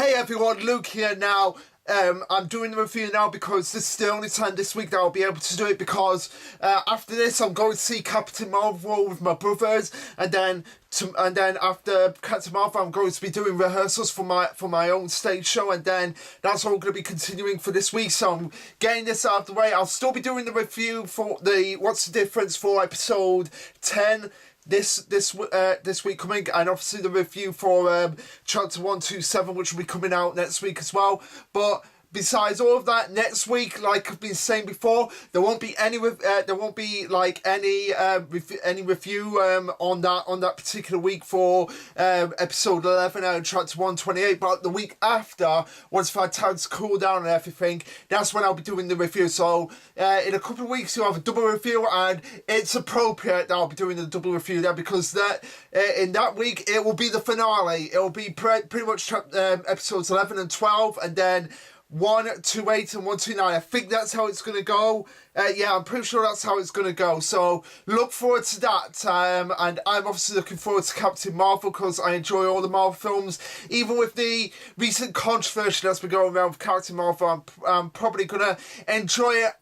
Hey everyone, Luke here now. I'm doing the review now because this is the only time this week that I'll be able to do it, because after this I'm going to see Captain Marvel with my brothers, and then after Captain Marvel I'm going to be doing rehearsals for my own stage show, and then that's all going to be continuing for this week. So I'm getting this out of the way. I'll still be doing the review for the What's the Difference for episode 10 this week coming, and obviously the review for chapter 127, which will be coming out next week as well. But besides all of that, next week, like I've been saying before, there won't be any review on that particular week for episode 11 and chapter 128. But the week after, once I've had time to cool down and everything, that's when I'll be doing the review. So in a couple of weeks you'll have a double review, and it's appropriate that I'll be doing the double review there, because in that week it will be the finale. It will be pretty much episodes 11 and 12, and then 128 and 129. I think that's how it's going to go. Yeah, I'm pretty sure that's how it's going to go. So look forward to that. And I'm obviously looking forward to Captain Marvel, because I enjoy all the Marvel films. Even with the recent controversy that's been going around with Captain Marvel, I'm probably going to enjoy it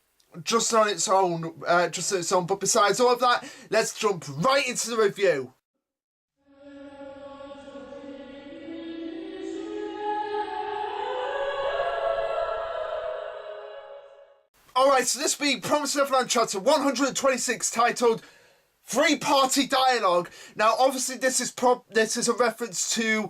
just on its own. But besides all of that, let's jump right into the review. Alright, so this being Promised Neverland chapter 126, titled Three-Party Dialogue. Now, obviously, this is a reference to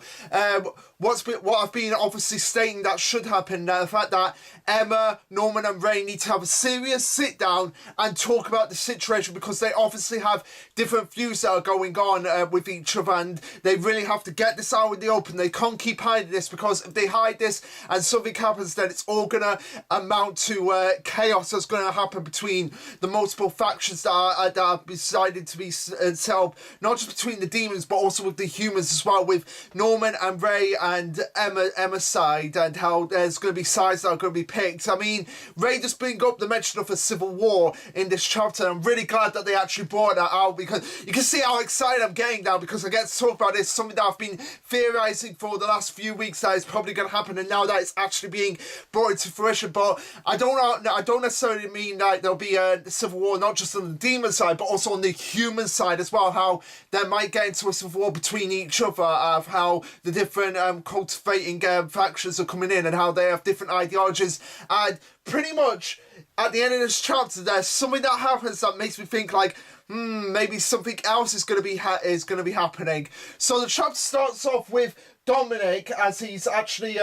what I've been obviously stating that should happen. The fact that Emma, Norman, and Ray need to have a serious sit-down and talk about the situation, because they obviously have different views that are going on with each other, and they really have to get this out in the open. They can't keep hiding this, because if they hide this and something happens, then it's all gonna amount to chaos that's gonna happen between the multiple factions that are decided to be set up, not just between the demons but also with the humans as well, with Norman and Ray and Emma's side, and how there's going to be sides that are going to be picked. I mean, Ray just bring up the mention of a civil war in this chapter, and I'm really glad that they actually brought that out, because you can see how excited I'm getting now, because I get to talk about this, something that I've been theorising for the last few weeks that is probably going to happen, and now that it's actually being brought into fruition. But I don't necessarily mean that there'll be a civil war not just on the demon side but also on the human side as well, how they might get into a civil war between each other, of how the different cultivating factions are coming in, and how they have different ideologies. And pretty much at the end of this chapter there's something that happens that makes me think like, maybe something else is going to be happening. So the chapter starts off with Dominic as he's actually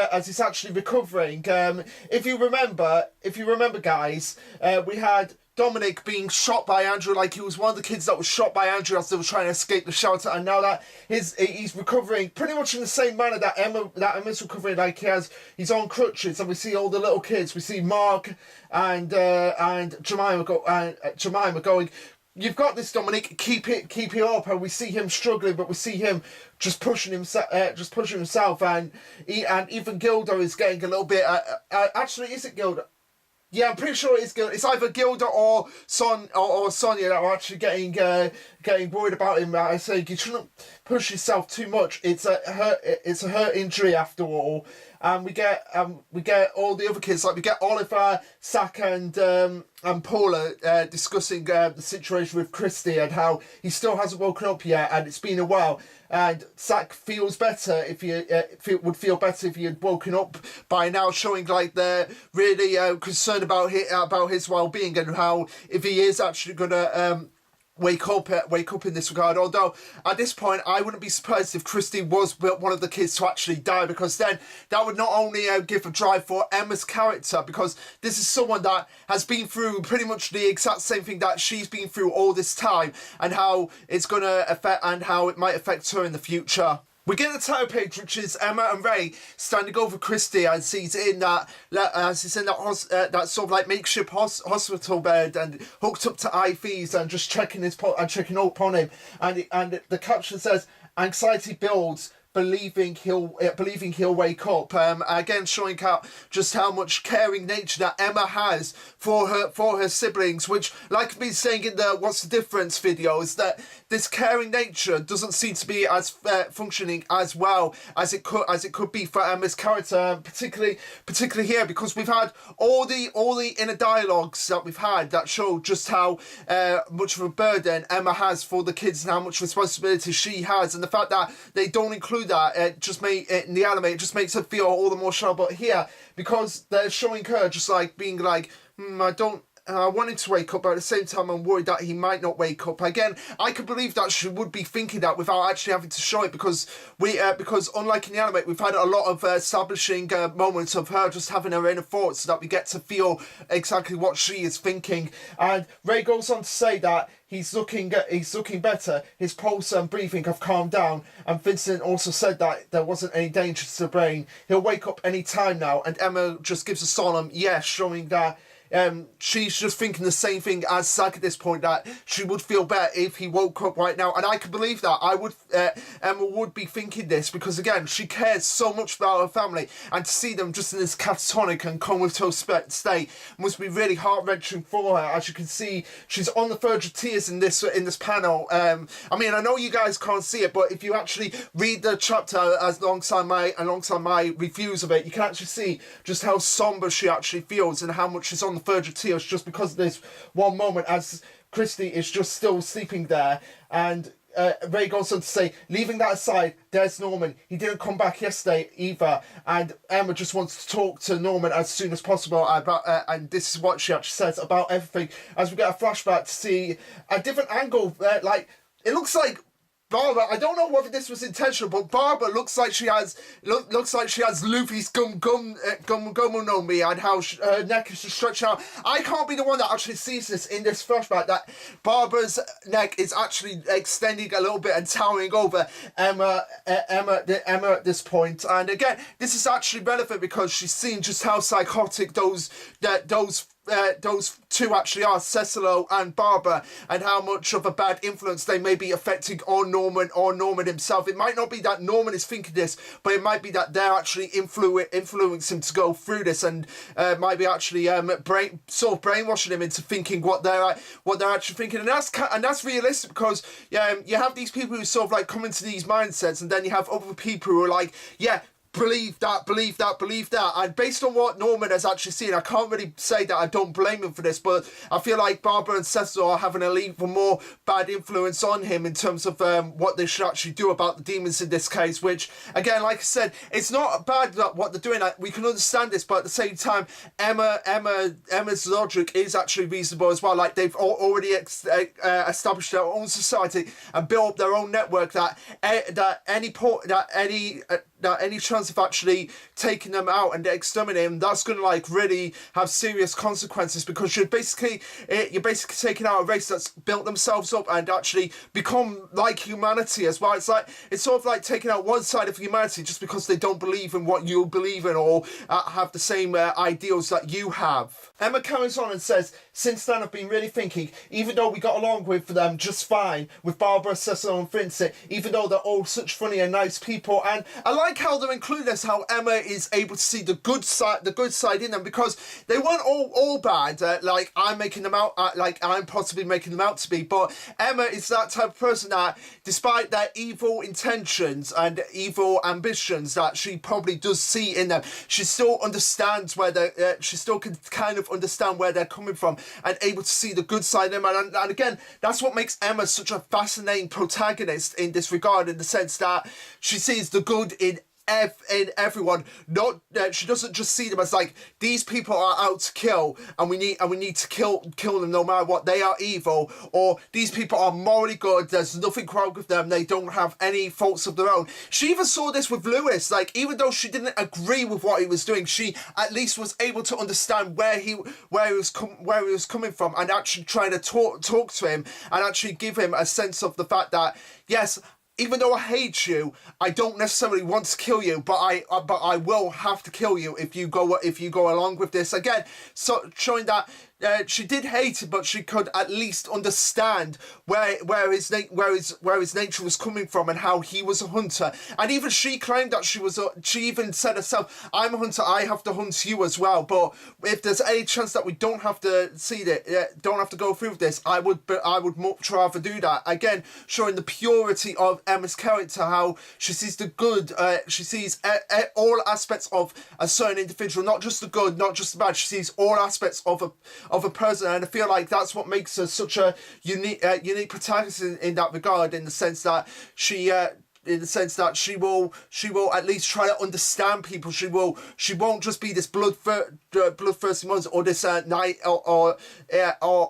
recovering. If you remember, guys, we had Dominic being shot by Andrew, like he was one of the kids that was shot by Andrew as they were trying to escape the shelter, and now that he's recovering pretty much in the same manner that Emma's recovering, like he's on crutches, and we see all the little kids. We see Mark and Jemima going, "You've got this, Dominic. Keep it up." And we see him struggling, but we see him just pushing himself, and even Gilda is getting a little bit. Actually, is it Gilda? Yeah, I'm pretty sure it's Gilda. It's either Gilda or Sonia that are actually getting worried about him. I say you shouldn't push yourself too much. It's a hurt injury after all. And we get all the other kids, like we get Oliver, Zach, and Paula discussing the situation with Christy, and how he still hasn't woken up yet, and it's been a while. And Zach feels better would feel better if he had woken up by now, showing like they're really concerned about his well-being, and how if he is actually gonna wake up in this regard. Although at this point I wouldn't be surprised if Christy was one of the kids to actually die, because then that would not only give a drive for Emma's character, because this is someone that has been through pretty much the exact same thing that she's been through all this time, and how it's going to affect, and how it might affect her in the future. We get the title page, which is Emma and Ray standing over Christy as he's in that sort of like makeshift hospital bed, and hooked up to IVs, and just checking up on him. And the caption says, "Anxiety builds. believing he'll wake up. Again, showing out just how much caring nature that Emma has for her siblings, which, like I've been saying in the What's the Difference video, is that this caring nature doesn't seem to be as functioning as well as it could be for Emma's character, particularly here, because we've had all the inner dialogues that we've had that show just how much of a burden Emma has for the kids and how much responsibility she has, and the fact that they don't include that in the anime, it just makes her feel all the more shallow. But here, because they're showing her just like being like, I want him to wake up, but at the same time I'm worried that he might not wake up. Again, I could believe that she would be thinking that without actually having to show it, because unlike in the anime, we've had a lot of establishing moments of her just having her inner thoughts, so that we get to feel exactly what she is thinking. And Ray goes on to say that he's looking better, his pulse and breathing have calmed down, and Vincent also said that there wasn't any danger to the brain. He'll wake up any time now, and Emma just gives a solemn yes, showing that she's just thinking the same thing as Zack at this point, that she would feel better if he woke up right now. And I can believe that. Emma would be thinking this, because again, she cares so much about her family, and to see them just in this catatonic and comatose state must be really heart-wrenching for her. As you can see, she's on the verge of tears in this panel. I mean, I know you guys can't see it, but if you actually read the chapter alongside my reviews of it, you can actually see just how somber she actually feels and how much she's on the verge of tears, just because of this one moment as Christy is just still sleeping there. And Ray goes on to say, leaving that aside, there's Norman. He didn't come back yesterday either, and Emma just wants to talk to Norman as soon as possible about, and this is what she actually says about everything, as we get a flashback to see a different angle. Like, it looks like Barbara, I don't know whether this was intentional, but Barbara looks like she has Luffy's gum on me, and how her neck is just stretched out. I can't be the one that actually sees this in this flashback, that Barbara's neck is actually extending a little bit and towering over Emma at this point. And again, this is actually relevant because she's seen just how psychotic those two actually are, Cecilo and Barbara, and how much of a bad influence they may be affecting on Norman or Norman himself. It might not be that Norman is thinking this, but it might be that they're actually influencing him to go through this, and might be actually brainwashing him into thinking what they're actually thinking. And that's realistic, because you have these people who sort of like come into these mindsets, and then you have other people who are like, yeah, believe that. And based on what Norman has actually seen, I can't really say that I don't blame him for this, but I feel like Barbara and Cecil are having an even more bad influence on him in terms of what they should actually do about the demons in this case, which, again, like I said, it's not bad that what they're doing. We can understand this, but at the same time, Emma's logic is actually reasonable as well. Like, they've already established their own society and built up their own network, that any chance of actually taking them out and exterminating them, that's going to like really have serious consequences, because you're basically taking out a race that's built themselves up and actually become like humanity as well. It's sort of like taking out one side of humanity just because they don't believe in what you believe in, or have the same ideals that you have. Emma carries on and says, since then I've been really thinking, even though we got along with them just fine, with Barbara, Cecil and Vincent, even though they're all such funny and nice people, and I like how they're including this, how Emma is able to see the good side in them, because they weren't all bad, like I'm possibly making them out to be. But Emma is that type of person that, despite their evil intentions and evil ambitions that she probably does see in them, she still understands she still can kind of understand where they're coming from, and able to see the good side of them. And again, that's what makes Emma such a fascinating protagonist in this regard, in the sense that she sees the good in everyone. Not she doesn't just see them as like, these people are out to kill, and we need to kill them no matter what. They are evil, or these people are morally good. There's nothing wrong with them. They don't have any faults of their own. She even saw this with Lewis. Like, even though she didn't agree with what he was doing, she at least was able to understand where he was coming from, and actually trying to talk to him, and actually give him a sense of the fact that, yes, even though I hate you, I don't necessarily want to kill you, but I will have to kill you if you go along with this. Again, so showing that she did hate it, but she could at least understand where his nature was coming from and how he was a hunter. And even she claimed that she even said herself, "I'm a hunter. I have to hunt you as well." But if there's any chance that we don't have to see that, don't have to go through this, I would much rather do that. Again, showing the purity of Emma's character, how she sees the good, she sees all aspects of a certain individual, not just the good, not just the bad. She sees all aspects of a person, and I feel like that's what makes her such a unique protagonist in that regard, in the sense that she will at least try to understand people. She won't just be this bloodthirsty monster, or this or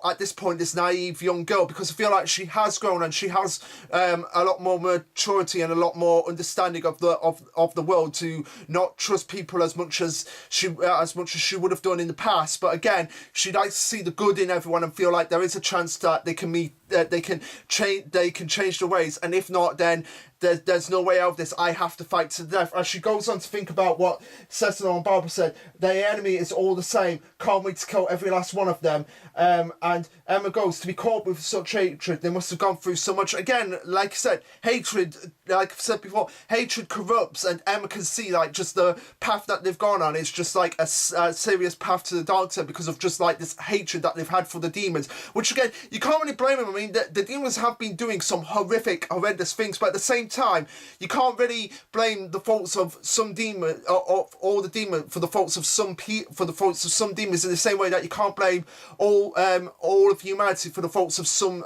at this point this naive young girl, because I feel like she has grown and she has a lot more maturity and a lot more understanding of the world, to not trust people as much as she would have done in the past. But again, she likes to see the good in everyone and feel like there is a chance that they can meet, they can change their ways, and if not, then there's no way out of this. I have to fight to the death. As she goes on to think about what Cecil and Barbara said, the enemy is all the same. Can't wait to kill every last one of them. And Emma goes, to be caught with such hatred, they must have gone through so much. Again, like I said, hatred, like I've said before, hatred corrupts, and Emma can see like just the path that they've gone on. It's just like a serious path to the dark side because of just like this hatred that they've had for the demons. Which again, you can't really blame them. I mean, the demons have been doing some horrendous things, but at the same time, you can't really blame the faults of some demon, of all the demon, for the faults of some demons, in the same way that you can't blame all of humanity for the faults of some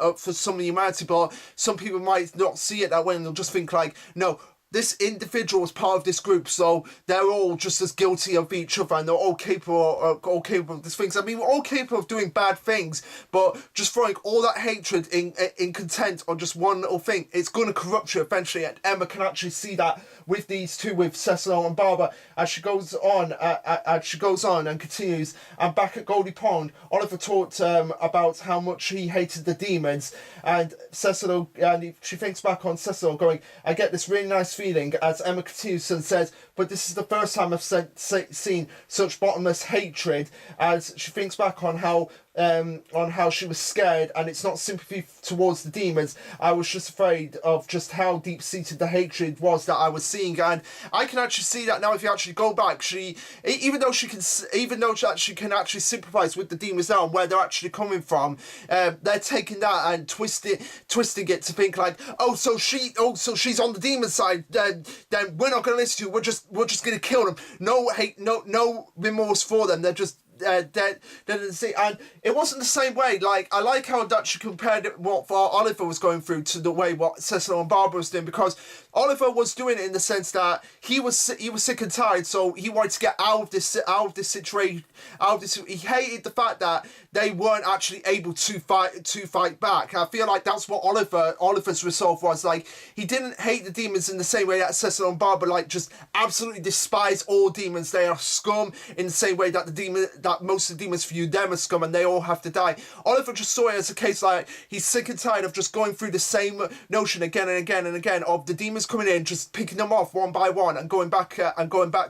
humanity. But some people might not see it that way, and they'll just think like, no, this individual is part of this group, so they're all just as guilty of each other, and they're all capable of these things. I mean, we're all capable of doing bad things, but just throwing all that hatred in content on just one little thing, it's going to corrupt you eventually. And Emma can actually see that with these two, with Cecil and Barbara, as she goes on and continues. And back at Goldie Pond, Oliver talked about how much he hated the demons, and she thinks back on Cecil going, "I get this really nice feeling," as Emma continues and says, "But this is the first time I've seen such bottomless hatred," as she thinks back on how she was scared, and it's not sympathy towards the demons. I was just afraid of just how deep-seated the hatred was that I was seeing, and I can actually see that now. If you actually go back, even though she can actually sympathise with the demons now and where they're actually coming from, they're taking that and twisting it to think like, so she's on the demon side, then we're not going to listen to you. We're just going to kill them. No hate, no remorse for them. They're just dead and see. And it wasn't the same way. Like, I like how that she compared it, what Oliver was going through, to the way what Cecil and Barbara was doing, because Oliver was doing it in the sense that he was sick and tired, so he wanted to get out of this situation. He hated the fact that they weren't actually able to fight back. I feel like that's what Oliver's resolve was. Like, he didn't hate the demons in the same way that Cecil and Barbara like just absolutely despise all demons. They are scum in the same way that most of the demons view them as scum, and they all have to die. Oliver just saw it as a case like he's sick and tired of just going through the same notion again and again and again of the demons coming in, just picking them off one by one and going back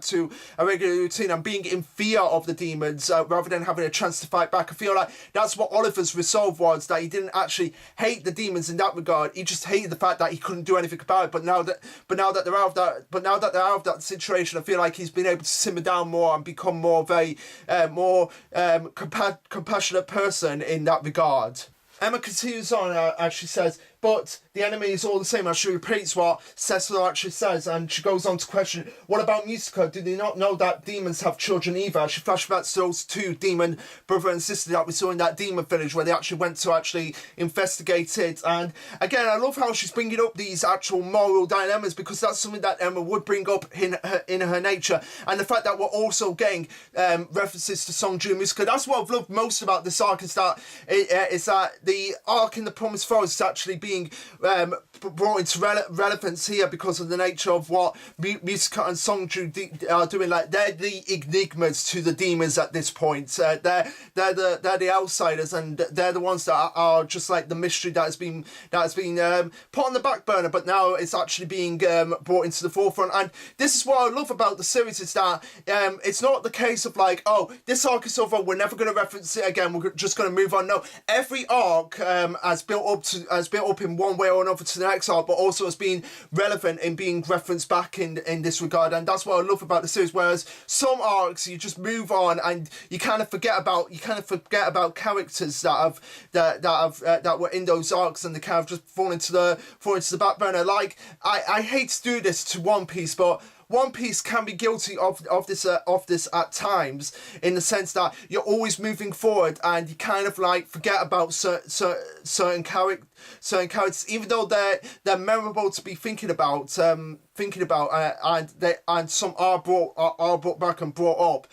to a regular routine and being in fear of the demons rather than having a chance to fight back. I feel like that's what Oliver's resolve was, that he didn't actually hate the demons in that regard. He just hated the fact that he couldn't do anything about it. But now that they're out of that situation, I feel like he's been able to simmer down more and become more of a compassionate person in that regard. Emma continues on as she says, but the enemy is all the same, as she repeats what Cecil actually says, and she goes on to question, what about Musica? Do they not know that demons have children either? She flashbacks to those two demon brother and sister that we saw in that demon village where they actually went to actually investigate it. And again, I love how she's bringing up these actual moral dilemmas, because that's something that Emma would bring up in her nature. And the fact that we're also getting references to Song June Musica. That's what I've loved most about this arc, is that the arc in the Promised Forest is actually being being brought into relevance here because of the nature of what Musica and Songju are doing. Like, they're the enigmas to the demons at this point. They're the outsiders, and they're the ones that are just like the mystery that has been put on the back burner, but now it's actually being brought into the forefront. And this is what I love about the series, is that it's not the case of like, oh, this arc is over, we're never going to reference it again, we're just going to move on. No, every arc has built up in one way or another to the next arc, but also has been relevant in being referenced back in this regard. And that's what I love about the series. Whereas some arcs you just move on and you kind of forget about characters that were in those arcs, and they kind of just fall into the back burner. Like, I hate to do this to One Piece, but One Piece can be guilty of this at times, in the sense that you're always moving forward and you kind of like forget about certain characters, even though they're memorable to be thinking about, and some are brought back and brought up.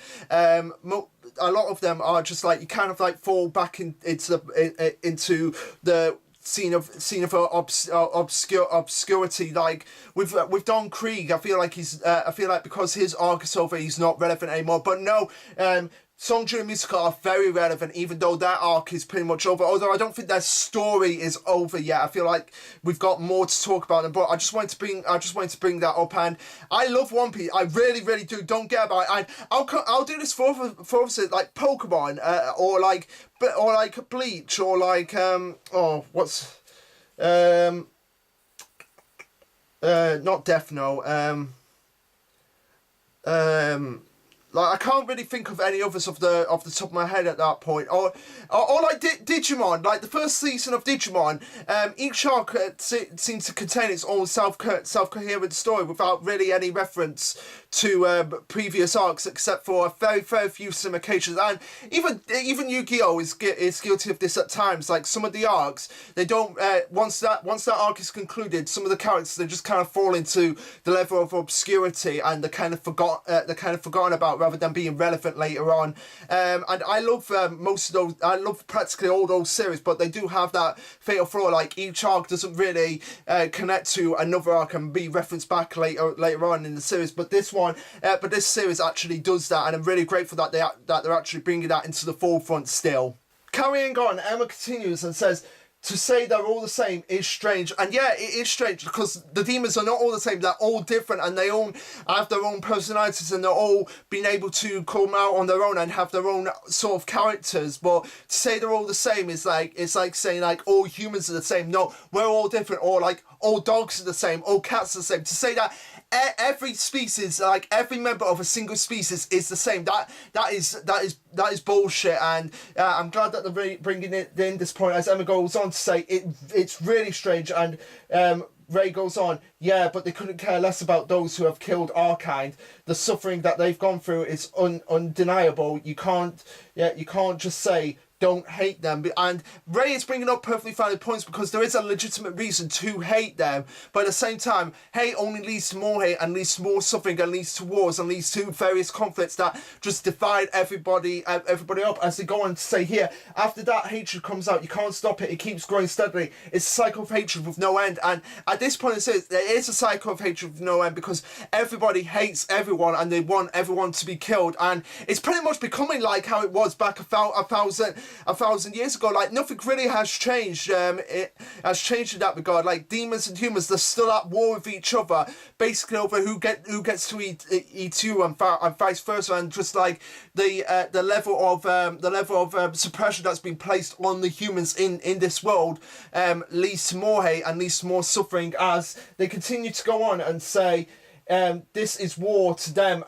A lot of them are just like, you kind of like fall back into the scene of obscurity. Like with Don Krieg, I feel like because his arc is over, he's not relevant anymore. But no, Songju and Musica are very relevant, even though their arc is pretty much over. Although I don't think their story is over yet. I feel like we've got more to talk about them. But I just wanted to bring that up. And I love One Piece. I really, really do. Don't get about it. And I'll do this for like Pokemon, or like Bleach, or like not Death Note. Like, I can't really think of any others off the top of my head at that point. Or like Digimon, like the first season of Digimon. Each arc seems to contain its own self-coherent story without really any reference to previous arcs, except for a very, very few some occasions. And even Yu-Gi-Oh is guilty of this at times. Like, some of the arcs, they don't once that arc is concluded, some of the characters, they just kind of fall into the level of obscurity, and they're kind of forgotten about, rather than being relevant later on. And I love most of those. I love practically all those series, but they do have that fatal flaw. Like, each arc doesn't really connect to another arc and be referenced back later on in the series. But this series actually does that, and I'm really grateful that they're actually bringing that into the forefront still. Carrying on, Emma continues and says, to say they're all the same is strange. And yeah, it is strange, because the demons are not all the same. They're all different, and they all have their own personalities, and they're all being able to come out on their own and have their own sort of characters. But to say they're all the same is like, it's like saying like all humans are the same. No, we're all different. Or like all dogs are the same, all cats are the same. To say that every species, like every member of a single species, is the same, that is bullshit. And I'm glad that they're bringing it in this point, as Emma goes on to say it's really strange. And Ray goes on, yeah, but they couldn't care less about those who have killed our kind. The suffering that they've gone through is undeniable. You can't just say don't hate them. And Ray is bringing up perfectly valid points, because there is a legitimate reason to hate them, but at the same time, hate only leads to more hate, and leads to more suffering, and leads to wars, and leads to various conflicts that just divide everybody up. As they go on to say here, after that hatred comes out, you can't stop it, it keeps growing steadily. It's a cycle of hatred with no end. And at this point it says there is a cycle of hatred with no end, because everybody hates everyone, and they want everyone to be killed. And it's pretty much becoming like how it was back a thousand years ago. Like, nothing really has changed. It has changed in that regard. Like, demons and humans, they're still at war with each other, basically over who gets to eat you, and vice versa. And just like the level of suppression that's been placed on the humans in this world leads to more hate and leads to more suffering, as they continue to go on and say, this is war to them.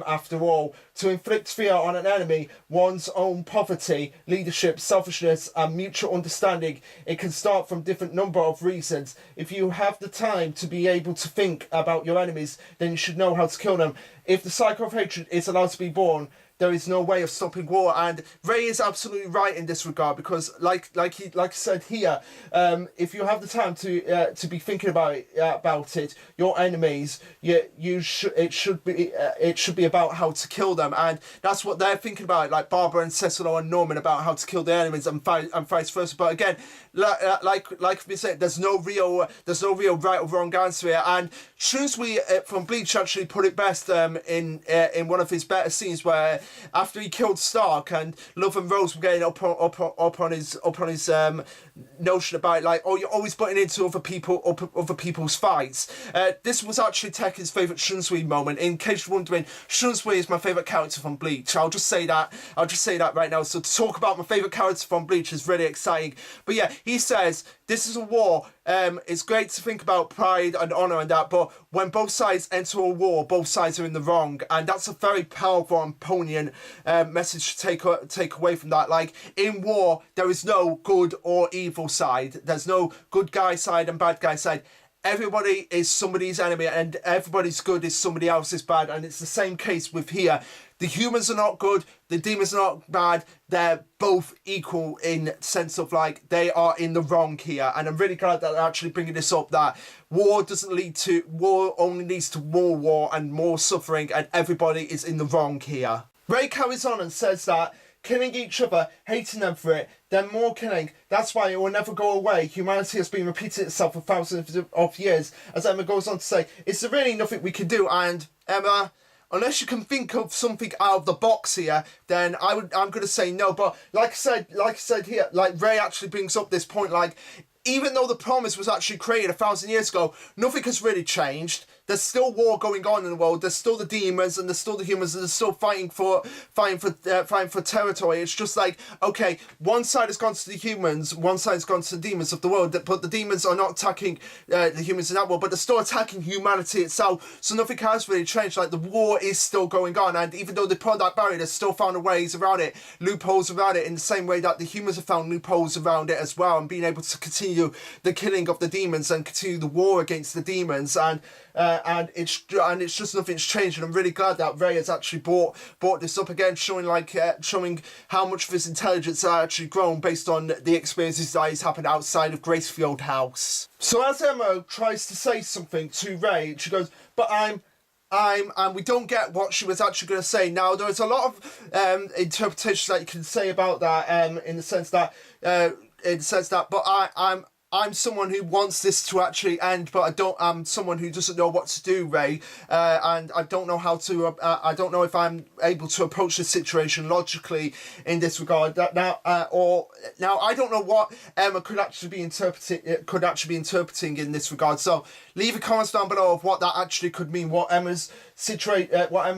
After all, to inflict fear on an enemy, one's own poverty, leadership, selfishness, and mutual understanding. It can start from different number of reasons. If you have the time to be able to think about your enemies, then you should know how to kill them. If the cycle of hatred is allowed to be born, there is no way of stopping war. And Ray is absolutely right in this regard, because like I said here, if you have the time to be thinking about it, your enemies, it should be about how to kill them, and that's what they're thinking about, like Barbara and Cecil and Norman, about how to kill their enemies, and vice versa. But again, like we said, there's no real right or wrong answer here. And Shrewsbury from Bleach actually put it best in one of his better scenes, where after he killed Stark and Love and Rose were getting up on his notion about, like, oh, you're always butting into other people's fights. This was actually Tekken's favourite Shrewsbury moment. In case you're wondering, Shrewsbury is my favourite character from Bleach. I'll just say that right now. So to talk about my favourite character from Bleach is really exciting. But yeah, he says, this is a war. It's great to think about pride and honour and that, but when both sides enter a war, both sides are in the wrong. And that's a very powerful and poignant message to take away from that. Like, in war, there is no good or evil side. There's no good guy side and bad guy side. Everybody is somebody's enemy, and everybody's good is somebody else's bad. And it's the same case with here. The humans are not good, the demons are not bad, they're both equal in sense of, like, they are in the wrong here. And I'm really glad that they're actually bringing this up, that war only leads to more war and more suffering, and everybody is in the wrong here. Ray carries on and says that killing each other, hating them for it, then more killing, that's why it will never go away. Humanity has been repeating itself for thousands of years. As Emma goes on to say, is there really nothing we can do? And Emma, unless you can think of something out of the box here, then I'm going to say no. But like I said here, like Ray actually brings up this point, like, even though the promise was actually created 1,000 years ago, nothing has really changed. There's still war going on in the world. There's still the demons, and there's still the humans, and they're still fighting for territory. It's just like, okay, one side has gone to the humans, one side has gone to the demons of the world, but the demons are not attacking the humans in that world, but they're still attacking humanity itself. So nothing has really changed. Like, the war is still going on, and even though they put that barrier, they've still found ways around it, loopholes around it, in the same way that the humans have found loopholes around it as well, and being able to continue the killing of the demons and continue the war against the demons. And it's just nothing's changed, and I'm really glad that Ray has actually brought this up again, showing how much of his intelligence has actually grown based on the experiences that has happened outside of Gracefield House. So as Emma tries to say something to Ray, she goes, "But and we don't get what she was actually going to say." Now, there's a lot of interpretations that you can say about that, in the sense that, but I'm someone who wants this to actually end, but I'm someone who doesn't know what to do, Ray, and I don't know how to. I don't know if I'm able to approach the situation logically in this regard. Now I don't know what Emma could actually be interpreting in this regard. So leave a comments down below of what that actually could mean, what Emma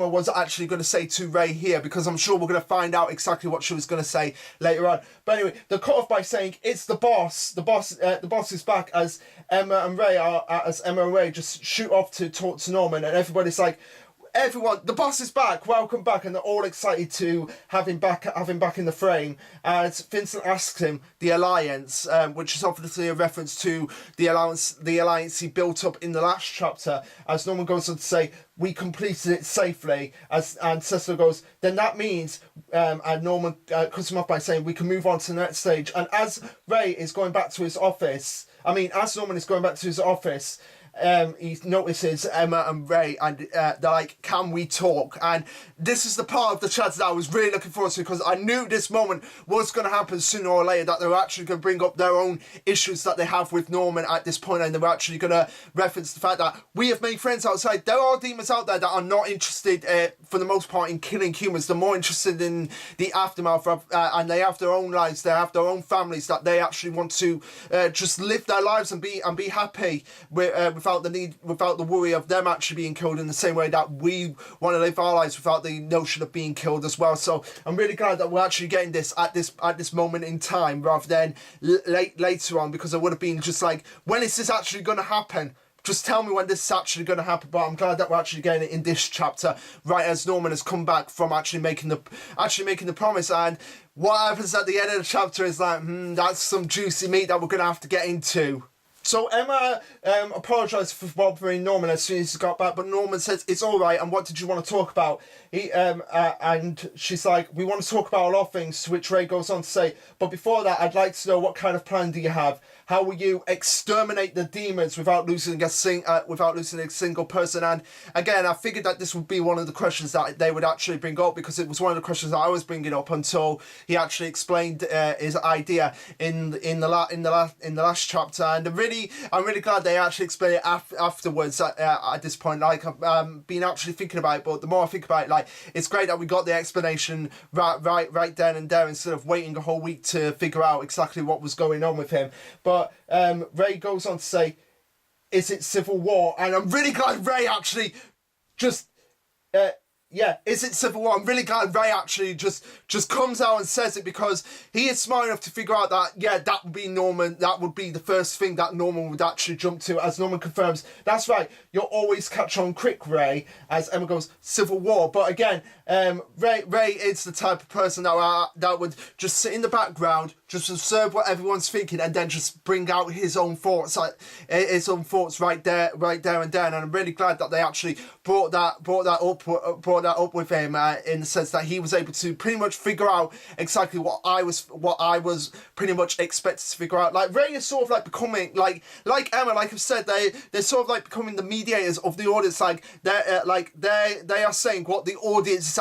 was actually going to say to Ray here, because I'm sure we're going to find out exactly what she was going to say later on. But anyway, they're cut off by saying it's the boss. The boss is back, as Emma and Ray just shoot off to talk to Norman, and everybody's like, everyone, the boss is back, welcome back, and they're all excited to have him back in the frame. As Vincent asks him the alliance, which is obviously a reference to the alliance he built up in the last chapter, as Norman goes on to say, we completed it safely, and Cecil goes, then that means, and Norman cuts him off by saying, we can move on to the next stage. And as Ray is going back to his office, as Norman is going back to his office, he notices Emma and Ray, and they're like, can we talk? And this is the part of the chat that I was really looking forward to, because I knew this moment was going to happen sooner or later, that they were actually going to bring up their own issues that they have with Norman at this point, and they were actually going to reference the fact that we have made friends outside. There are demons out there that are not interested, for the most part, in killing humans. They're more interested in the aftermath of, and they have their own lives, they have their own families, that they actually want to just live their lives and be happy without the worry of them actually being killed, in the same way that we want to live our lives without the notion of being killed as well. So I'm really glad that we're actually getting this at this moment in time, rather than later on, because it would have been just like, when is this actually going to happen? Just tell me when this is actually going to happen. But I'm glad that we're actually getting it in this chapter, right as Norman has come back from actually making the promise. And what happens at the end of the chapter is like, that's some juicy meat that we're going to have to get into. So Emma apologised for bothering Norman as soon as he got back, but Norman says it's all right. And what did you want to talk about? And she's like, we want to talk about a lot of things. To which Ray goes on to say, but before that, I'd like to know what kind of plan do you have? How will you exterminate the demons without losing a single person? And again, I figured that this would be one of the questions that they would actually bring up, because it was one of the questions that I was bringing up until he actually explained his idea in the last chapter. And I'm really glad they actually explained it afterwards. At this point, like I've been actually thinking about it, but the more I think about it, like it's great that we got the explanation right then and there, instead of waiting a whole week to figure out exactly what was going on with him. But Ray goes on to say, is it civil war? And I'm really glad Ray actually just is it civil war? I'm really glad Ray actually just comes out and says it, because he is smart enough to figure out that, that would be Norman. That would be the first thing that Norman would actually jump to, as Norman confirms. That's right, you'll always catch on quick, Ray, as Emma goes, civil war. But again, Ray is the type of person that would just sit in the background, just observe what everyone's thinking, and then just bring out his own thoughts, right there and then. And I'm really glad that they actually brought that up with him, in the sense that he was able to pretty much figure out exactly what I was pretty much expected to figure out. Like Ray is sort of like becoming like Emma, like I've said, they're sort of like becoming the mediators of the audience. Like they are saying what the audience is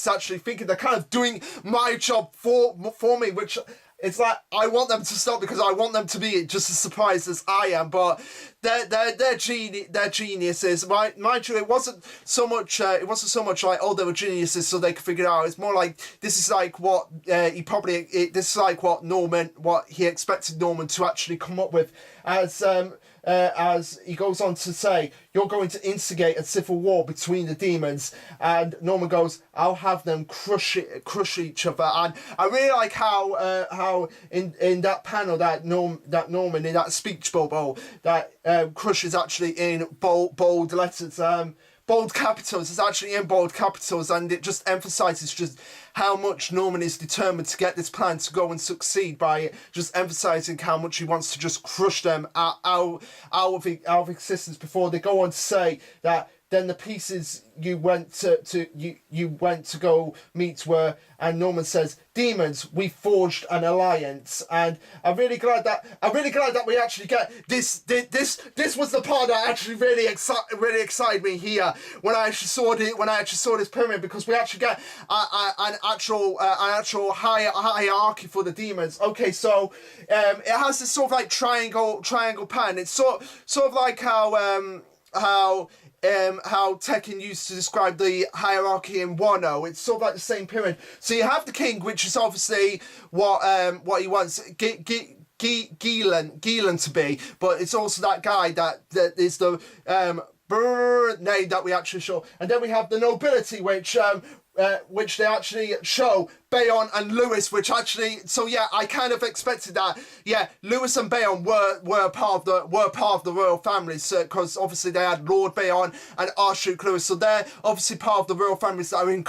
actually thinking. They're kind of doing my job for me, which it's like I want them to stop, because I want them to be just as surprised as I am. But they're geniuses. Mind you, it wasn't so much like, oh, they were geniuses so they could figure it out. It's more like this is like what what he expected Norman to actually come up with, as he goes on to say, you're going to instigate a civil war between the demons. And Norman goes, I'll have them crush each other. And I really like how in that panel that Norman, in that speech bubble, that crush is actually in bold letters. Bold capitals. It's actually in bold capitals, and it just emphasizes just how much Norman is determined to get this plan to go and succeed, by just emphasizing how much he wants to just crush them out of existence, before they go on to say that then the pieces you went to go meet were, and Norman says, demons, we forged an alliance. And I'm really glad that we actually get this. This was the part that actually really excited me here when I actually saw this pyramid, because we actually get an actual hierarchy for the demons. Okay, so it has this sort of like triangle pattern. It's sort of like how Tekken used to describe the hierarchy in Wano. It's sort of like the same pyramid. So you have the king, which is obviously what he wants Gielan to be, but it's also that guy that is the name that we actually show. And then we have the nobility, which they actually show Bayon and Lewis, which actually, so yeah, I kind of expected that. Yeah, Lewis and Bayon were part of the royal families, because obviously they had Lord Bayon and Archduke Lewis, so they're obviously part of the royal families that are in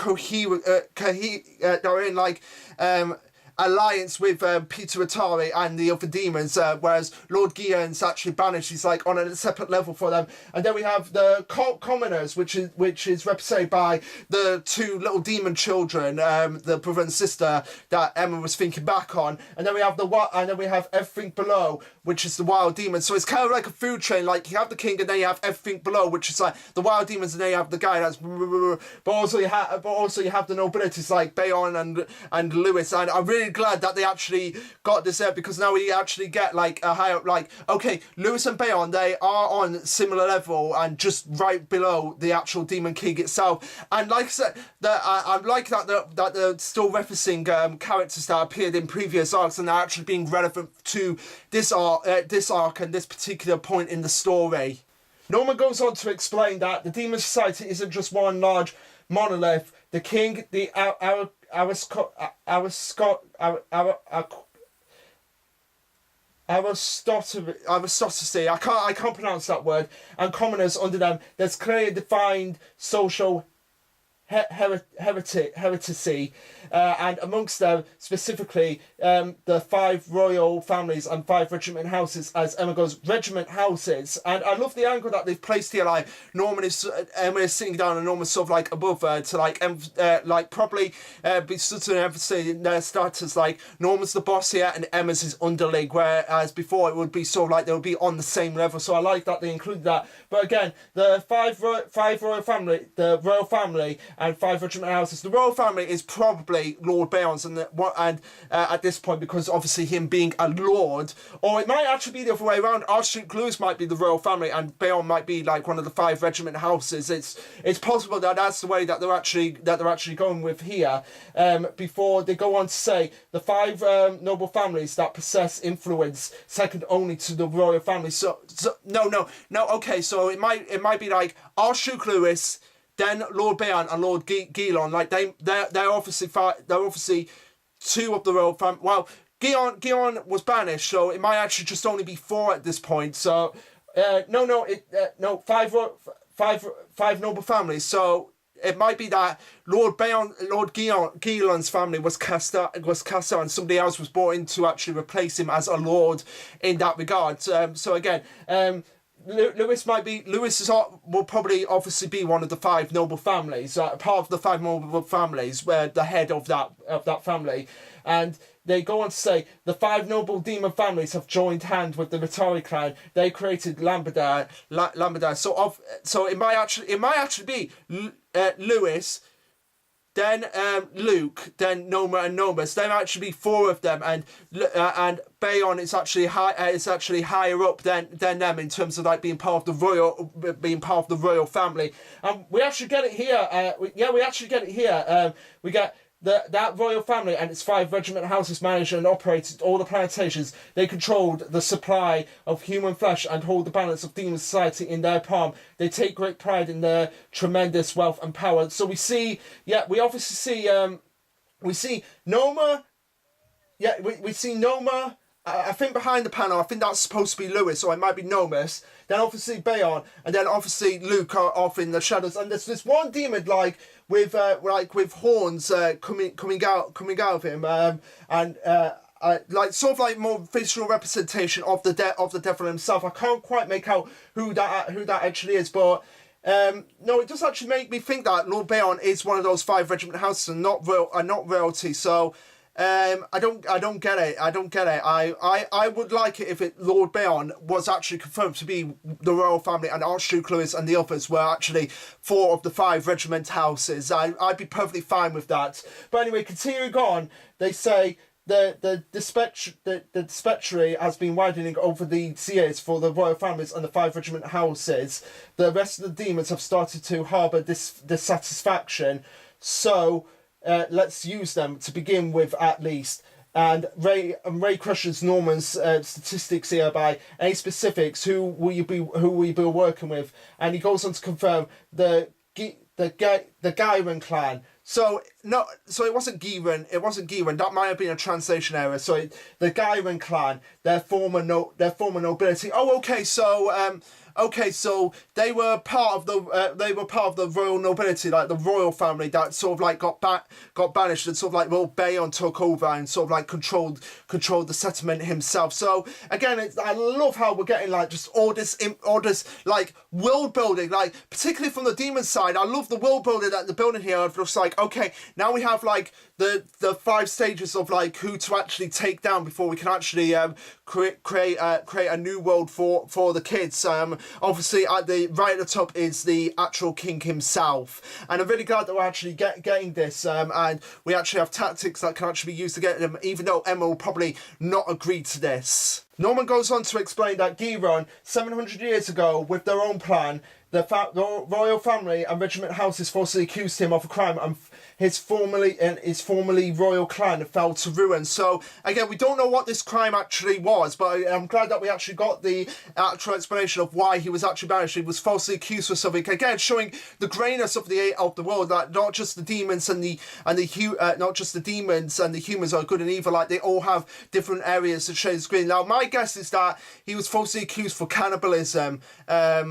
alliance with Peter Atari and the other demons, whereas Lord Guillen's actually banished. He's like on a separate level for them. And then we have the commoners, which is represented by the two little demon children, the brother and sister that Emma was thinking back on. And then we have everything below, which is the wild demons. So it's kind of like a food chain. Like you have the king, and then you have everything below, which is like the wild demons, and then you have the guy that's. But also you have the nobilities like Bayon and Lewis. And I'm really glad that they actually got this out, because now we actually get like a higher, like, okay, Lewis and Bayon, they are on similar level and just right below the actual Demon King itself. And like I said, I like that they're still referencing characters that appeared in previous arcs, and they're actually being relevant to this arc and this particular point in the story. Norman goes on to explain that the Demon Society isn't just one large monolith. The king, the aristocracy, I can't pronounce that word, and commoners under them. There's clearly defined social heresy, and amongst them specifically the 5 royal families and 5 regiment houses, as Emma goes, regiment houses. And I love the angle that they've placed here, like Emma is sitting down and Norman's sort of like above her to like probably be sort of emphasizing their status, like Norman's the boss here and Emma's his underling, whereas before it would be sort of like they would be on the same level. So I like that they included that. But again, the five royal family, the royal family and 5 regiment houses. The royal family is probably Lord Bayon's, and at this point, because obviously him being a lord, or it might actually be the other way around. Archduke Louis might be the royal family, and Bayon might be like one of the 5 regiment houses. It's possible that that's the way that they're actually going with here. Before they go on to say the 5 noble families that possess influence second only to the royal family. So no. Okay, so it might be like Archduke Louis, then Lord Bayon and Lord Guilon. Like they're obviously 2 of the royal family. Well, Guilon was banished, so it might actually just only be 4 at this point. So no, 5 noble families. So it might be that Lord Guilon's family was cast out, and somebody else was brought in to actually replace him as a lord in that regard. So again, Lewis will probably obviously be one of the 5 noble families, part of the 5 noble families, where the head of that family. And they go on to say the 5 noble demon families have joined hand with the Ratari clan. They created Lambadar. So it might actually be Lewis, then Luke, then Noma and Nomus. There actually be 4 of them, and Bayon is actually higher up than them in terms of like being part of the royal family. And we actually get it here. We actually get it here. We get that royal family and its 5 regiment houses managed and operated all the plantations. They controlled the supply of human flesh and hold the balance of demon society in their palm. They take great pride in their tremendous wealth and power. So we see Noma. Yeah, we see Noma. I think behind the panel, I think that's supposed to be Lewis, or it might be Nomus. Then obviously Bayon, and then obviously Luke are off in the shadows. And there's this one demon with horns coming out of him, like sort of like more visual representation of the devil himself. I can't quite make out who that actually is, but no, it does actually make me think that Lord Bayon is one of those 5 regiment houses and not royalty. So. I don't get it. I would like it if Lord Bayon was actually confirmed to be the royal family and Archduke Louis and the others were actually 4 of the 5 regiment houses. I'd be perfectly fine with that. But anyway, continuing on, they say the dispatchery has been widening over the years for the royal families and the 5 regiment houses. The rest of the demons have started to harbour dissatisfaction. So let's use them to begin with, at least. And Ray crushes Norman's statistics here by any specifics. Who will you be working with? And he goes on to confirm the Gyron clan. So it wasn't Giron. That might have been a translation error. So the Gyron clan, their former nobility. Oh, okay. So they were part of the royal nobility, like the royal family that sort of like got banished, and sort of like Lord Bayon took over and sort of like controlled the settlement himself. So again, I love how we're getting like just all this like world building, like particularly from the demon side. I love the world building that they're building here. Of just like, okay, now we have like the 5 stages of like who to actually take down before we can actually create a new world for the kids. Obviously right at the top is the actual king himself, and I'm really glad that we're actually getting this, and we actually have tactics that can actually be used to get them, even though Emma will probably not agree to this. Norman goes on to explain that Giron, 700 years ago, with their own plan, the royal family and regiment houses falsely accused him of a crime, and his formerly royal clan fell to ruin. So again, we don't know what this crime actually was, but I'm glad that we actually got the actual explanation of why he was actually banished. He was falsely accused of something. Again, showing the greyness of the world, that not just the demons and the humans are good and evil. Like they all have different areas of shades of green. Now, my my guess is that he was falsely accused for cannibalism, I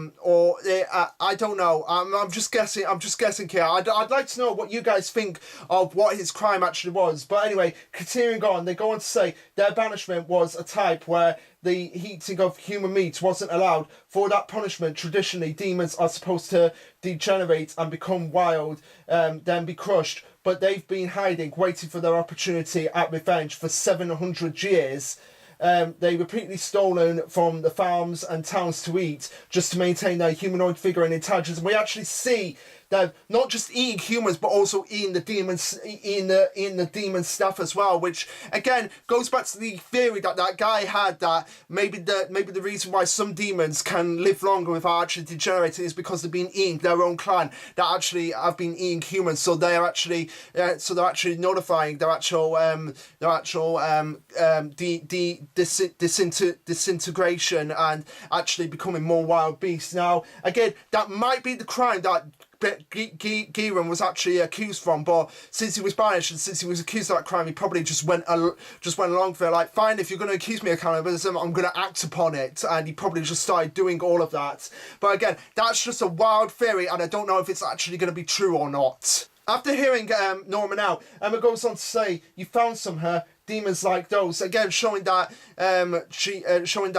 don't know. I'm just guessing. I'm just guessing here. I'd like to know what you guys think of what his crime actually was. But anyway, continuing on, they go on to say their banishment was a type where the eating of human meat wasn't allowed. For that punishment, traditionally, demons are supposed to degenerate and become wild, then be crushed. But they've been hiding, waiting for their opportunity at revenge for 700 years. They repeatedly stolen from the farms and towns to eat, just to maintain their humanoid figure and intelligence. And we actually see that not just eating humans, but also eating the demons, eating the demon stuff as well. Which again goes back to the theory that that guy had, that maybe the reason why some demons can live longer without actually degenerating is because they've been eating their own clan that actually have been eating humans. So they're actually nullifying their actual disintegration and actually becoming more wild beasts. Now again, that might be the crime that Giran was actually accused from, but since he was banished and since he was accused of that crime, he probably just went along for it, like, fine, if you're going to accuse me of cannibalism, I'm going to act upon it, and he probably just started doing all of that. But again, that's just a wild theory, and I don't know if it's actually going to be true or not. After hearing Norman out, Emma goes on to say, "You found some, huh? Demons like those." Again, showing that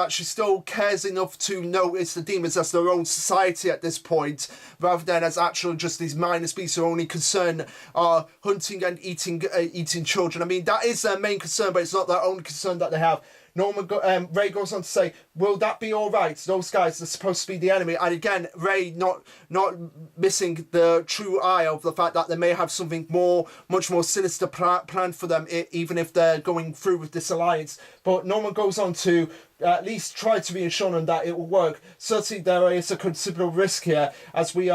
she still cares enough to notice the demons as their own society at this point, rather than as actual just these mindless beasts who only concern are hunting and eating children. I mean, that is their main concern, but it's not their only concern that they have. Ray goes on to say, "Will that be all right? Those guys are supposed to be the enemy." And again, Ray not missing the true eye of the fact that they may have something much more sinister planned for them, even if they're going through with this alliance. But Norman goes on to at least try to reassure them that it will work. Certainly there is a considerable risk here, as we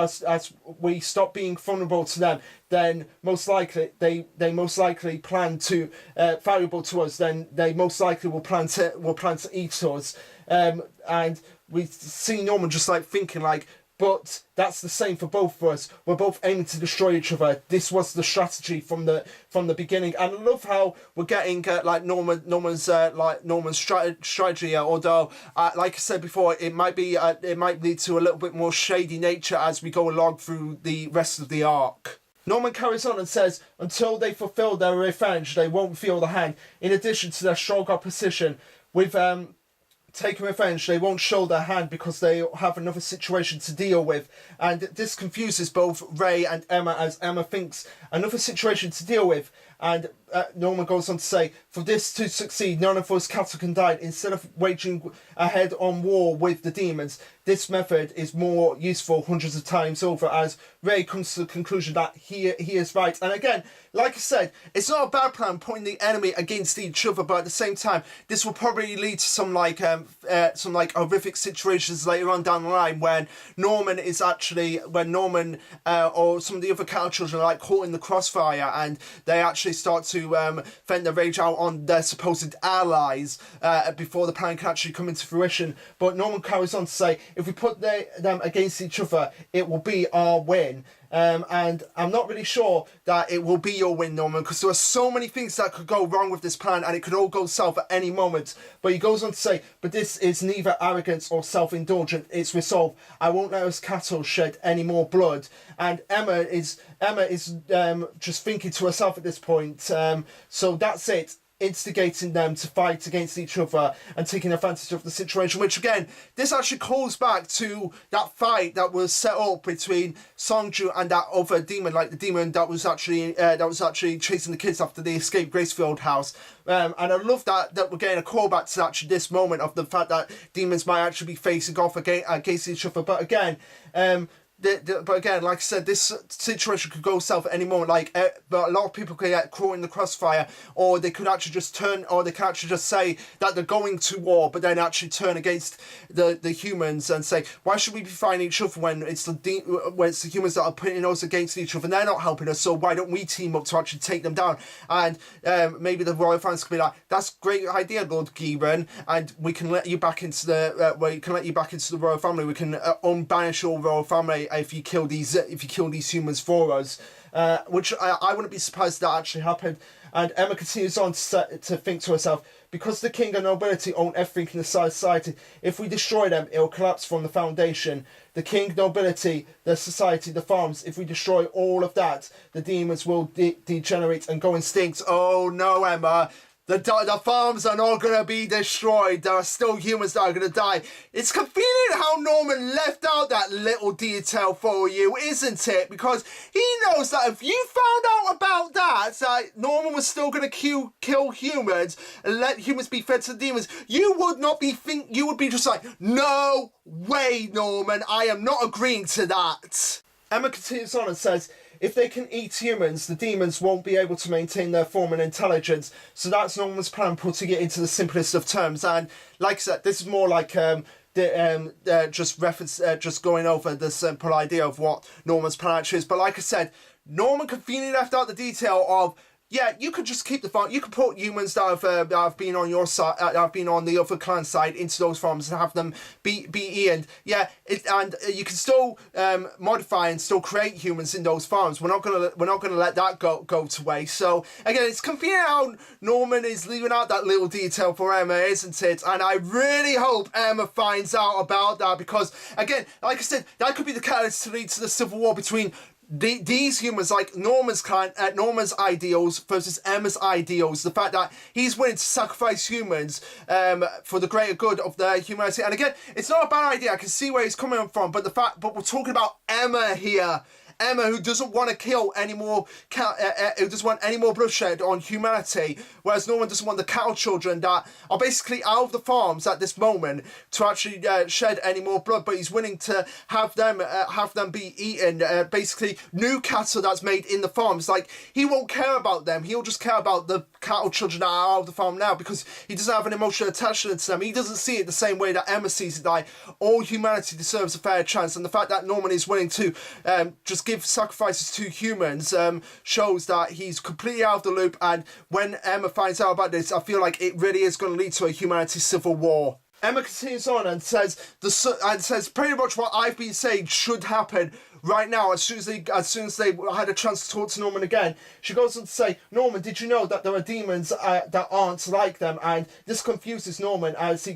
stop being vulnerable to them, then most likely they most likely plan to valuable to us, then they most likely will plan to eat us. And we see Norman just like thinking like, but that's the same for both of us. We're both aiming to destroy each other. This was the strategy from the beginning. And I love how we're getting Norman's strategy. Although, like I said before, it might lead to a little bit more shady nature as we go along through the rest of the arc. Norman carries on and says, "Until they fulfill their revenge, they won't feel the hang. In addition to their strong opposition, with taking revenge, they won't show their hand because they have another situation to deal with." And this confuses both Ray and Emma, as Emma thinks another situation to deal with. And Norman goes on to say, "For this to succeed, none of us cattle can die. Instead of waging a head-on war with the demons, this method is more useful hundreds of times over." As Ray comes to the conclusion that he is right. And again, like I said, it's not a bad plan putting the enemy against each other, but at the same time, this will probably lead to some horrific situations later on down the line when Norman or some of the other cattle children are like caught in the crossfire, and they actually start to vent their rage out on their supposed allies before the plan can actually come into fruition. But Norman carries on to say, if we put them against each other, it will be our win. And I'm not really sure that it will be your win, Norman, because there are so many things that could go wrong with this plan, and it could all go south at any moment. But he goes on to say, "But this is neither arrogance or self-indulgent, it's resolve. I won't let us cattle shed any more blood." And Emma is just thinking to herself at this point, so that's it, instigating them to fight against each other and taking advantage of the situation, which again, this actually calls back to that fight that was set up between Songju and that other demon, like the demon that was actually chasing the kids after they escaped Gracefield House. And I love that we're getting a callback to actually this moment of the fact that demons might actually be facing off against each other. But again, like I said, this situation could go south at any moment. But a lot of people could get caught in the crossfire, or they could actually just say that they're going to war, but then actually turn against the humans and say, why should we be fighting each other when it's the humans that are putting us against each other and they're not helping us? So why don't we team up to actually take them down? And maybe the royal fans could be like, "That's a great idea, Lord Giran, and we can let you back into the royal family. We can unbanish your royal family if you kill these humans for us, which I wouldn't be surprised that actually happened. And Emma continues on to think to herself, because the king and nobility own everything in the society, if we destroy them, it'll collapse from the foundation. The king, nobility, the society, the farms, if we destroy all of that, the demons will degenerate and go extinct. Oh no, Emma. The farms are not going to be destroyed. There are still humans that are going to die. It's convenient how Norman left out that little detail for you, isn't it? Because he knows that if you found out about that Norman was still going to kill humans and let humans be fed to the demons, you would not be you would be just like, no way, Norman, I am not agreeing to that. Emma continues on and says, if they can eat humans, the demons won't be able to maintain their form and intelligence. So that's Norman's plan, putting it into the simplest of terms. And like I said, this is more like just going over the simple idea of what Norman's plan actually is. But like I said, Norman conveniently left out the detail of, yeah, you could just keep the farm. You could put humans that have been on your side, have been on the other clan side, into those farms and have them be eaten. Yeah, and you can still modify and still create humans in those farms. We're not gonna let that go to waste. So again, it's convenient how Norman is leaving out that little detail for Emma, isn't it? And I really hope Emma finds out about that, because again, like I said, that could be the catalyst to lead to the civil war between these humans, like Norman's clan, Norman's ideals versus Emma's ideals. The fact that he's willing to sacrifice humans for the greater good of the humanity. And again, it's not a bad idea. I can see where he's coming from, but we're talking about Emma here. Emma, who doesn't want to kill any more, who doesn't want any more bloodshed on humanity, whereas Norman doesn't want the cattle children that are basically out of the farms at this moment to actually shed any more blood, but he's willing to have them be eaten. Basically, new cattle that's made in the farms. Like, he won't care about them. He'll just care about the cattle children that are out of the farm now, because he doesn't have an emotional attachment to them. He doesn't see it the same way that Emma sees it. Like, all humanity deserves a fair chance, and the fact that Norman is willing to just give sacrifices to humans shows that he's completely out of the loop. And when Emma finds out about this, I feel like it really is going to lead to a humanity civil war. Emma continues on and says pretty much what I've been saying should happen right now. As soon as they had a chance to talk to Norman again, she goes on to say, Norman, did you know that there are demons that aren't like them? And this confuses Norman as she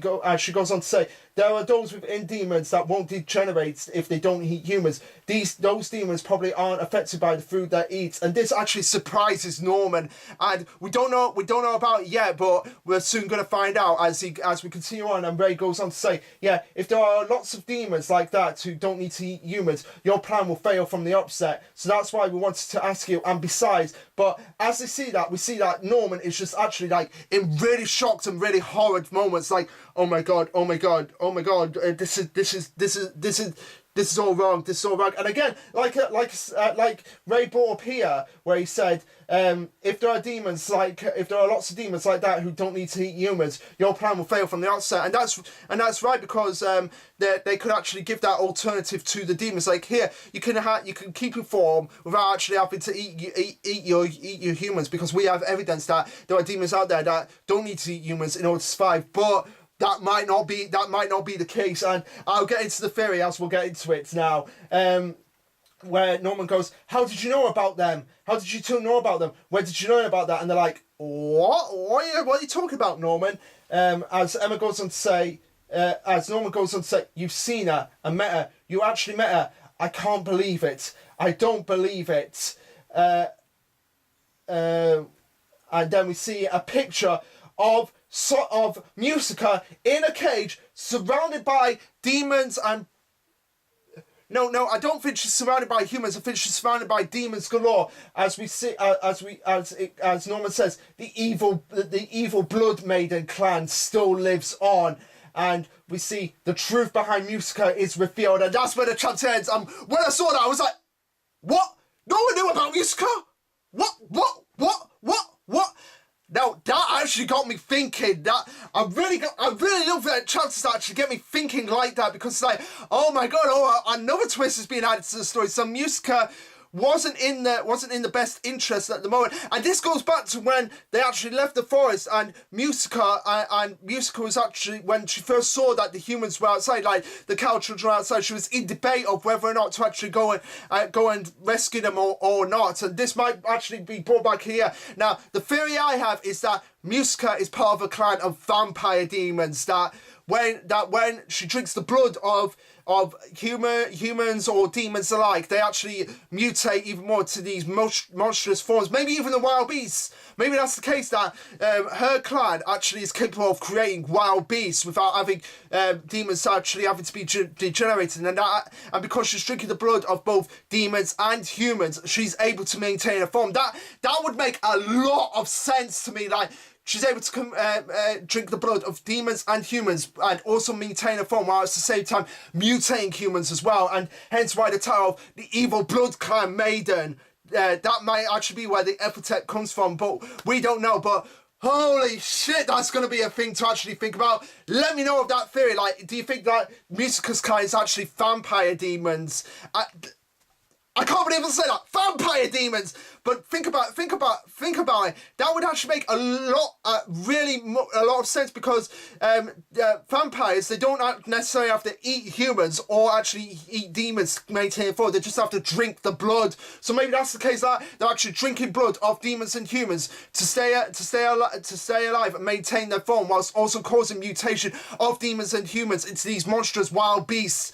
goes on to say, there are those within demons that won't degenerate if they don't eat humans. Those demons probably aren't affected by the food they eat, and this actually surprises Norman. And we don't know about it yet, but we're soon going to find out as we continue on. And Ray goes on to say, yeah, if there are lots of demons like that who don't need to eat humans, your plan will fail from the upset. So that's why we wanted to ask you. And besides, but as we see that Norman is just actually like in really shocked and really horrid moments, like, oh my god, this is all wrong. And again, like Ray brought up here, where he said, if there are lots of demons like that who don't need to eat humans, your plan will fail from the outset. And that's right, because they could actually give that alternative to the demons. Like, here, you can keep your form without actually having to eat your humans, because we have evidence that there are demons out there that don't need to eat humans in order to survive. But that might not be the case, and I'll get into the theory as we'll get into it now. Where Norman goes, how did you know about them? How did you two know about them? Where did you know about that? And they're like, what? What are you talking about, Norman? As Norman goes on to say, you've seen her and met her. You actually met her. I can't believe it. I don't believe it. And then we see a picture of Musica in a cage, surrounded by demons and... No, I don't think she's surrounded by humans. I think she's surrounded by demons galore. As we see, as Norman says, the evil Blood Maiden clan still lives on, and we see the truth behind Musica is revealed, and that's where the chapter ends. When I saw that, I was like, what? No one knew about Musica? What? Now that actually got me thinking. That I really love that chances that actually get me thinking like that, because it's like, oh my god, another twist is being added to the story. So Musica wasn't in the best interest at the moment. And this goes back to when they actually left the forest, and Musica was actually, when she first saw that the humans were outside, like the cow children were outside, she was in debate of whether or not to actually go and rescue them or not. And this might actually be brought back here. Now, the theory I have is that Musica is part of a clan of vampire demons that when she drinks the blood of humans or demons alike, they actually mutate even more to these monstrous forms. Maybe even the wild beasts. Maybe that's the case, that her clan actually is capable of creating wild beasts without having demons actually having to be degenerated. And because she's drinking the blood of both demons and humans, she's able to maintain her form. That would make a lot of sense to me. Like, she's able to drink the blood of demons and humans and also maintain a form, while at the same time mutating humans as well. And hence why the title of the Evil Blood Clan Maiden, that might actually be where the epithet comes from, but we don't know. But holy shit, that's going to be a thing to actually think about. Let me know of that theory. Like, do you think that Musica's clan is actually vampire demons? I can't believe I said that. Vampire demons! But think about it. That would actually make a lot of sense, because vampires, they don't necessarily have to eat humans or actually eat demons to maintain form. They just have to drink the blood. So maybe that's the case, that they're actually drinking blood of demons and humans to stay alive and maintain their form, whilst also causing mutation of demons and humans into these monstrous wild beasts.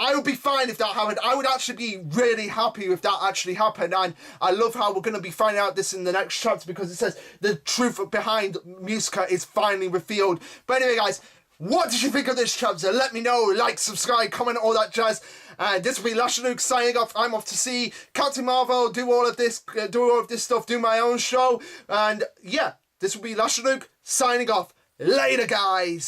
I would be fine if that happened. I would actually be really happy if that actually happened. And I love how we're going to be finding out this in the next chapter, because it says the truth behind Musica is finally revealed. But anyway, guys, what did you think of this chapter? Let me know. Like, subscribe, comment, all that jazz. And this will be Lash Luke signing off. I'm off to see Captain Marvel, do all of this stuff, do my own show. And yeah, this will be Lash Luke signing off. Later, guys.